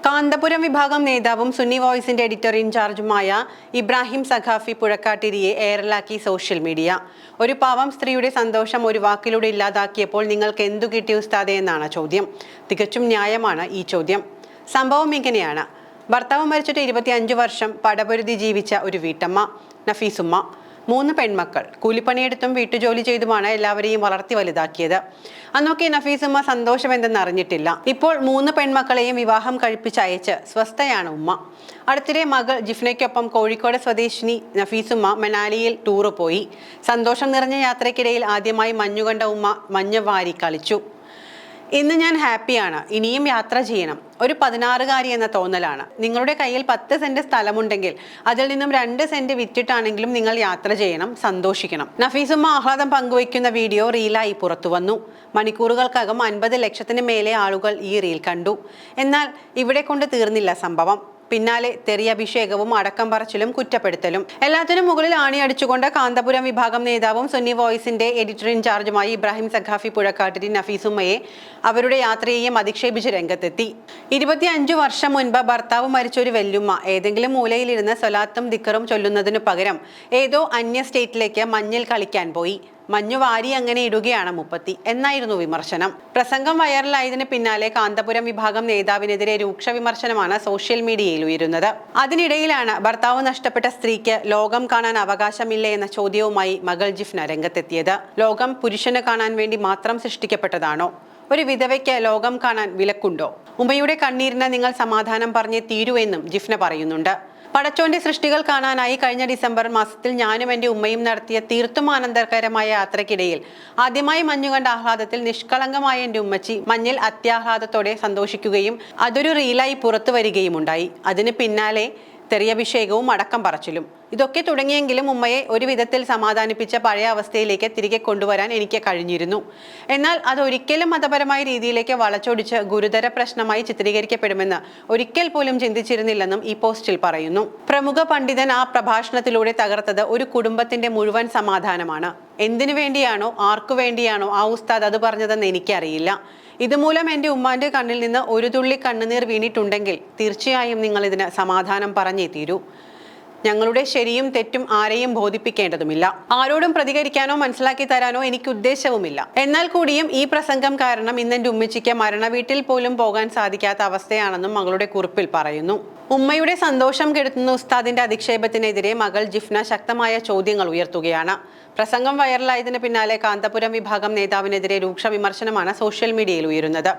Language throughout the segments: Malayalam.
കാന്തപുരം വിഭാഗം നേതാവും സുന്നി വോയിസിന്റെ എഡിറ്റർ ഇൻചാർജുമായ ഇബ്രാഹിം സഖാഫി പുഴക്കാട്ടിരിയെ എയറിലാക്കി സോഷ്യൽ മീഡിയ. ഒരു പാവം സ്ത്രീയുടെ സന്തോഷം ഒരു വാക്കിലൂടെ ഇല്ലാതാക്കിയപ്പോൾ നിങ്ങൾക്ക് എന്തു കിട്ടി ഉസ്താദെ എന്നാണ് ചോദ്യം. തികച്ചും ന്യായമാണ് ഈ ചോദ്യം. സംഭവം ഇങ്ങനെയാണ്. ഭർത്താവ് മരിച്ചിട്ട് 25 വർഷം പടപൊരുതി ജീവിച്ച ഒരു വീട്ടമ്മ നഫീസുമ്മ, 3 പെൺമക്കൾ. കൂലിപ്പണിയെടുത്തും വീട്ടുജോലി ചെയ്തുമാണ് എല്ലാവരെയും വളർത്തി വലുതാക്കിയത്. അന്നൊക്കെ നഫീസുമ്മ സന്തോഷം എന്തെന്ന് അറിഞ്ഞിട്ടില്ല. ഇപ്പോൾ 3 പെൺമക്കളെയും വിവാഹം കഴിപ്പിച്ചയച്ച് സ്വസ്ഥയാണ് ഉമ്മ. അടുത്തിടെ മകൾ ജിഫ്നയ്ക്കൊപ്പം കോഴിക്കോട് സ്വദേശിനി നഫീസുമ്മ മനാലിയിൽ ടൂറ് പോയി. സന്തോഷം നിറഞ്ഞ യാത്രയ്ക്കിടയിൽ ആദ്യമായി മഞ്ഞുകണ്ട ഉമ്മ മഞ്ഞ് വാരി കളിച്ചു. ഇന്ന് ഞാൻ ഹാപ്പിയാണ്, ഇനിയും യാത്ര ചെയ്യണം. ഒരു 16കാരി എന്ന തോന്നലാണ്. നിങ്ങളുടെ കയ്യിൽ 10 സെന്റ് സ്ഥലമുണ്ടെങ്കിൽ അതിൽ നിന്നും 2 സെന്റ് വിറ്റിട്ടാണെങ്കിലും നിങ്ങൾ യാത്ര ചെയ്യണം, സന്തോഷിക്കണം. നഫീസുമ്മ ആഹ്ലാദം പങ്കുവയ്ക്കുന്ന വീഡിയോ റീലായി പുറത്തു വന്നു. മണിക്കൂറുകൾക്കകം 50 ലക്ഷത്തിന് മേലെ ആളുകൾ ഈ റീൽ കണ്ടു. എന്നാൽ ഇവിടെ കൊണ്ട് തീർന്നില്ല സംഭവം. പിന്നാലെ തെറിയഭിഷേകവും അടക്കം പറച്ചിലും കുറ്റപ്പെടുത്തലും. എല്ലാത്തിനും മുകളിൽ ആണിയടിച്ചുകൊണ്ട് കാന്തപുരം വിഭാഗം നേതാവും സുന്നി വോയിസിന്റെ എഡിറ്റർ ഇൻചാർജുമായി ഇബ്രാഹിം സഖാഫി പുഴക്കാട്ടിരി നഫീസുമ്മയെ അവരുടെ യാത്രയെയും അധിക്ഷേപിച്ച് രംഗത്തെത്തി. 25 വർഷം മുൻപ് ഭർത്താവ് മരിച്ചൊരു വെല്ലുമ്മ ഏതെങ്കിലും മൂലയിലിരുന്ന് സ്വലാത്തും ദിക്കറും ചൊല്ലുന്നതിനു പകരം ഏതോ അന്യ സ്റ്റേറ്റിലേക്ക് മഞ്ഞിൽ കളിക്കാൻ പോയി. മഞ്ഞു വാരി അങ്ങനെ ഇടുകയാണ് മുപ്പത്തി എന്നായിരുന്നു വിമർശനം. പ്രസംഗം വൈറലായതിന് പിന്നാലെ കാന്തപുരം വിഭാഗം നേതാവിനെതിരെ രൂക്ഷ വിമർശനമാണ് സോഷ്യൽ മീഡിയയിൽ ഉയരുന്നത്. അതിനിടയിലാണ് ഭർത്താവ് നഷ്ടപ്പെട്ട സ്ത്രീക്ക് ലോകം കാണാൻ അവകാശമില്ലേ എന്ന ചോദ്യവുമായി മകൾ ജിഫ്ന രംഗത്തെത്തിയത്. ലോകം പുരുഷന് കാണാൻ വേണ്ടി മാത്രം സൃഷ്ടിക്കപ്പെട്ടതാണോ? ഒരു വിധവയ്ക്ക് ലോകം കാണാൻ വിലക്കുണ്ടോ? ഉമ്മയുടെ കണ്ണീരിന് നിങ്ങൾ സമാധാനം പറഞ്ഞേ തീരൂ എന്നും ജിഫ്ന പറയുന്നുണ്ട്. പടച്ചോന്റെ സൃഷ്ടികൾ കാണാനായി കഴിഞ്ഞ ഡിസംബർ മാസത്തിൽ ഞാനും എൻ്റെ ഉമ്മയും നടത്തിയ തീർത്തും ആനന്ദകരമായ യാത്രക്കിടയിൽ ആദ്യമായി മഞ്ഞുകണ്ട ആഹ്ലാദത്തിൽ നിഷ്കളങ്കമായ എൻ്റെ ഉമ്മച്ചി മഞ്ഞിൽ അത്യാഹ്ലാദത്തോടെ സന്തോഷിക്കുകയും അതൊരു റീലായി പുറത്തു വരികയുമുണ്ടായി. അതിന് പിന്നാലെ തെറിയഭിഷേകവും അടക്കം പറച്ചിലും. ഇതൊക്കെ തുടങ്ങിയെങ്കിലും ഉമ്മയെ ഒരു വിധത്തിൽ സമാധാനിപ്പിച്ച പഴയ അവസ്ഥയിലേക്ക് തിരികെ കൊണ്ടുവരാൻ എനിക്ക് കഴിഞ്ഞിരുന്നു. എന്നാൽ അതൊരിക്കലും മതപരമായ രീതിയിലേക്ക് വളച്ചൊടിച്ച് ഗുരുതര പ്രശ്നമായി ചിത്രീകരിക്കപ്പെടുമെന്ന് ഒരിക്കൽ പോലും ചിന്തിച്ചിരുന്നില്ലെന്നും ഈ പോസ്റ്റിൽ പറയുന്നു. പ്രമുഖ പണ്ഡിതൻ ആ പ്രഭാഷണത്തിലൂടെ തകർത്തത് ഒരു കുടുംബത്തിന്റെ മുഴുവൻ സമാധാനമാണ്. എന്തിനു വേണ്ടിയാണോ ആർക്കു വേണ്ടിയാണോ ആ ഉസ്താദ് അത് പറഞ്ഞതെന്ന് എനിക്കറിയില്ല. ഇതുമൂലം എൻ്റെ ഉമ്മാന്റെ കണ്ണിൽ നിന്ന് ഒരു തുള്ളി കണ്ണുനീർ വീണിട്ടുണ്ടെങ്കിൽ തീർച്ചയായും നിങ്ങൾ ഇതിന് സമാധാനം പറഞ്ഞേ തീരൂ. ഞങ്ങളുടെ ശരിയും തെറ്റും ആരെയും ബോധിപ്പിക്കേണ്ടതുമില്ല. ആരോടും പ്രതികരിക്കാനോ മനസ്സിലാക്കി തരാനോ എനിക്ക് ഉദ്ദേശവുമില്ല. എന്നാൽ കൂടിയും ഈ പ്രസംഗം കാരണം ഇന്ന് എൻ്റെ ഉമ്മച്ചിക്ക് മരണവീട്ടിൽ പോലും പോകാൻ സാധിക്കാത്ത അവസ്ഥയാണെന്നും മകളുടെ കുറിപ്പിൽ പറയുന്നു. ഉമ്മയുടെ സന്തോഷം കെടുത്തുന്ന ഉസ്താദിന്റെ അധിക്ഷേപത്തിനെതിരെ മകൾ ജിഫ്ന ശക്തമായ ചോദ്യങ്ങൾ ഉയർത്തുകയാണ്. പ്രസംഗം വൈറലായതിന് പിന്നാലെ കാന്തപുരം വിഭാഗം നേതാവിനെതിരെ രൂക്ഷ വിമർശനമാണ് സോഷ്യൽ മീഡിയയിൽ ഉയരുന്നത്.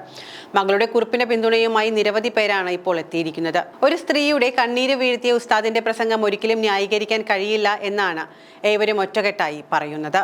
മകളുടെ കുറിപ്പിന് പിന്തുണയുമായി നിരവധി പേരാണ് ഇപ്പോൾ എത്തിയിരിക്കുന്നത്. ഒരു സ്ത്രീയുടെ കണ്ണീര് വീഴ്ത്തിയ ഉസ്താദിന്റെ പ്രസംഗം ഒരിക്കലും ന്യായീകരിക്കാൻ കഴിയില്ല എന്നാണ് ഏവരും ഒറ്റക്കെട്ടായി പറയുന്നത്.